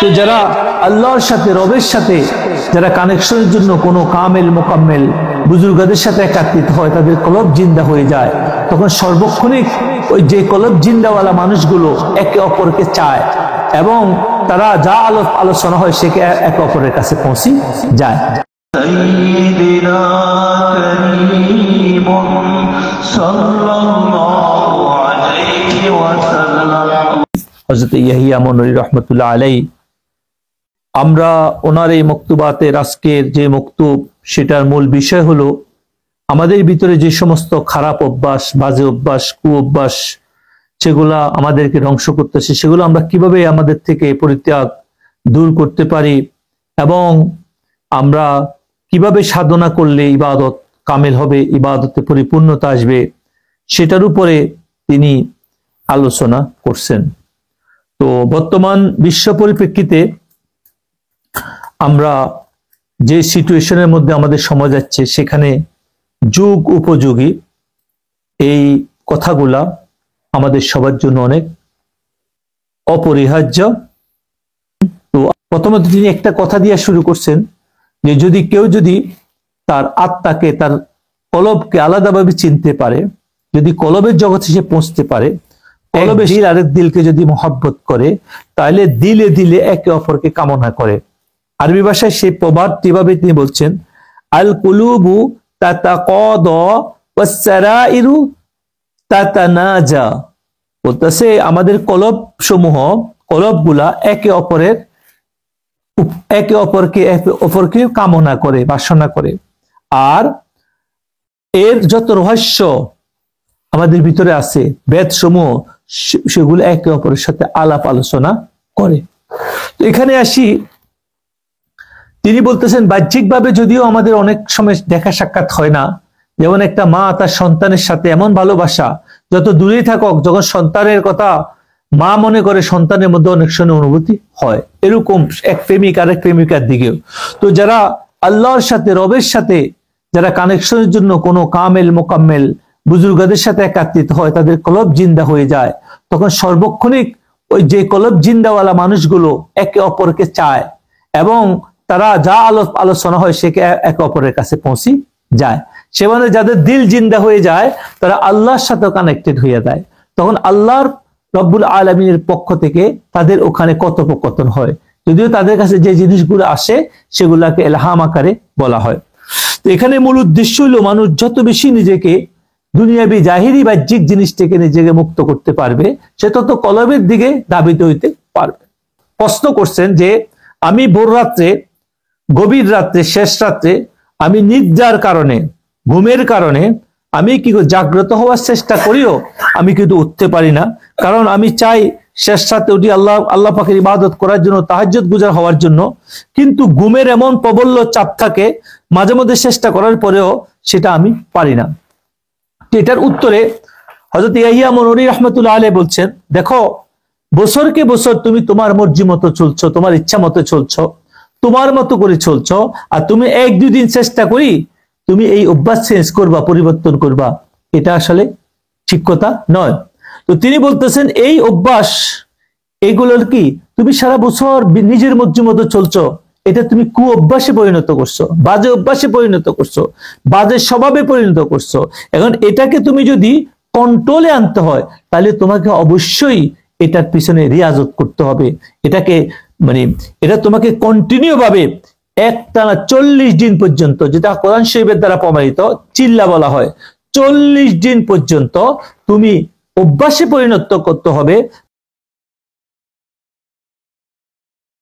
তো যারা আল্লাহর সাথে রবের সাথে যারা কানেকশনের জন্য কোনো কামেল মোকাম্মেল বুজুর্গদের সাথে একাত্রিত হয়, তাদের কলব জিন্দা হয়ে যায়, তখন সর্বক্ষণিক ওই যে কলব জিন্দাওয়ালা মানুষগুলো একে অপরকে চায় এবং তারা যা আলোচনা হয় সে একে অপরের কাছে পৌঁছে যায়। হযরত ইয়াহিয়া মনরি রহমতুল্লাহ আলাইহি, আমরা ওনার এই মক্তুবাতের আজকের যে মক্তুব, সেটার মূল বিষয় হলো আমাদের ভিতরে যে সমস্ত খারাপ অভ্যাস, বাজে অভ্যাস, কু অভ্যাস, সেগুলা আমাদেরকে ধ্বংস করতেছে, সেগুলো আমরা কিভাবে আমাদের থেকে পরিত্যাগ দূর করতে পারি এবং আমরা কিভাবে সাধনা করলে ইবাদত কামেল হবে, ইবাদতে পরিপূর্ণতা আসবে, সেটার উপরে তিনি আলোচনা করছেন। তো বর্তমান বিশ্ব পরিপ্রেক্ষিতে আমরা যে সিচুয়েশনের মধ্যে আমাদের সমাজ যাচ্ছে, সেখানে যুগ উপযোগী এই কথাগুলা আমাদের সবার জন্য অনেক অপরিহার্য। তো প্রথমত তিনি একটা কথা দিয়ে শুরু করছেন যে যদি কেউ তার আত্মাকে, তার কলবকে আলাদাভাবে চিনতে পারে, যদি কলবের জগতে সে পৌঁছতে পারে, কলবে দিল আরেক দিলকে যদি মহব্বত করে, তাহলে দিলে দিলে একে অপরকে কামনা করে। আরবি ভাষায় সেই প্রবাদটি ভাবে তিনি বলছেন, আল কুলুবু তাতাকাদা ওয়াস সারাইরু তাতানাজা। বলতেছে আমাদের কলব সমূহ, কলবগুলা একে অপরকে কামনা করে, বাসনা করে, আর এর যত রহস্য আমাদের ভিতরে আছে, বেদ সমূহ, সেগুলো একে অপরের সাথে আলাপ আলোচনা করে। তো এখানে আসি, তিনি বলতেছেন বাহ্যিকভাবে যদিও আমাদের অনেক সময় দেখা সাক্ষাৎ হয় না, যেমন একটা মা তার সন্তানের সাথে এমন ভালোবাসা, যত দূরেই থাকুক, যখন সন্তানের কথা মা মনে করে, সন্তানের মধ্যে অনেক সময় অনুভূতি হয়। এরকম এক প্রেমিক আরেক প্রেমিকার দিকেও। তো যারা আল্লাহর সাথে রবের সাথে যারা কানেকশনের জন্য কোনো কামেল মোকাম্মেল বুজুর্গদের সাথে একাত্রিত হয়, তাদের কলব জিন্দা হয়ে যায়, তখন সর্বক্ষণিক ওই যে কলব জিন্দাওয়ালা মানুষগুলো একে অপরকে চায় এবং তারা যা আলোচনা হয় সে একে অপরের কাছে পৌঁছে যায়। সে মানে যাদের দিল জিন্দা হয়ে যায়, তারা আল্লাহর সাথে কানেক্টেড হয়ে যায়, তখন আল্লাহর রব্বুল আলামিনের পক্ষ থেকে তাদের ওখানে কথোপকথন হয়। যদিও তাদের কাছে যে জিনিসগুলো আসে সেগুলাকে ইলহাম আকারে বলা হয়। তো এখানে মূল উদ্দেশ্য হলো মানুষ যত বেশি নিজেকে দুনিয়াবি জাহিরি বাহ্যিক জিনিস থেকে নিজেকে মুক্ত করতে পারবে, সে তত কলবের দিকে ধাবিত হইতে পারবে। প্রশ্ন করছেন যে আমি ভোর রাত্রে, গভীর রাত্রে, শেষ রাত্রে আমি নিদ্রার কারণে, ঘুমের কারণে আমি কি জাগ্রত হওয়ার চেষ্টা করিও আমি কিন্তু উঠতে পারি না, কারণ আমি চাই শেষ রাতে উঠি আল্লাহ পাকের ইবাদত করার জন্য, তাহাজ্জুদ গুজার হওয়ার জন্য, কিন্তু ঘুমের এমন প্রবল চাপ থাকে, মাঝে মধ্যে চেষ্টা করার পরেও সেটা আমি পারি না। এটার উত্তরে হযরত ইয়াহিয়া মনরি রহমতুল্লাহ আলাইহি বলছেন, দেখো বছরকে বছর তুমি তোমার মর্জি মতো চলছো, তোমার ইচ্ছা মতো চলছো, তোমার মতো করে চলছো, আর তুমি এক দুই দিন চেষ্টা করি তুমি এই অভ্যাস চেঞ্জ করবা, পরিবর্তন করবা, এটা আসলে ঠিক কথা নয়। তো তিনি বলতেছেন এই অভ্যাস, এইগুলোর কি তুমি সারা বছর নিজের মর্জি মতো চলছো, এটা তুমি কু অভ্যাসে পরিণত করছো, বাজে অভ্যাসে পরিণত করছো, বাজে স্বভাবে পরিণত করছো। এখন এটাকে তুমি যদি কন্ট্রোলে আনতে হয়, তাহলে তোমাকে অবশ্যই এটার পিছনে রিয়াজত করতে হবে। এটাকে এটা তোমাকে কন্টিনিউ ভাবে একটানা 40 দিন পর্যন্ত, যেটা কোরআন শরীফের দ্বারা প্রমাণিত, চিল্লা বলা হয়, 40 দিন পর্যন্ত তুমি অভ্যাসে পরিণত করতে হবে।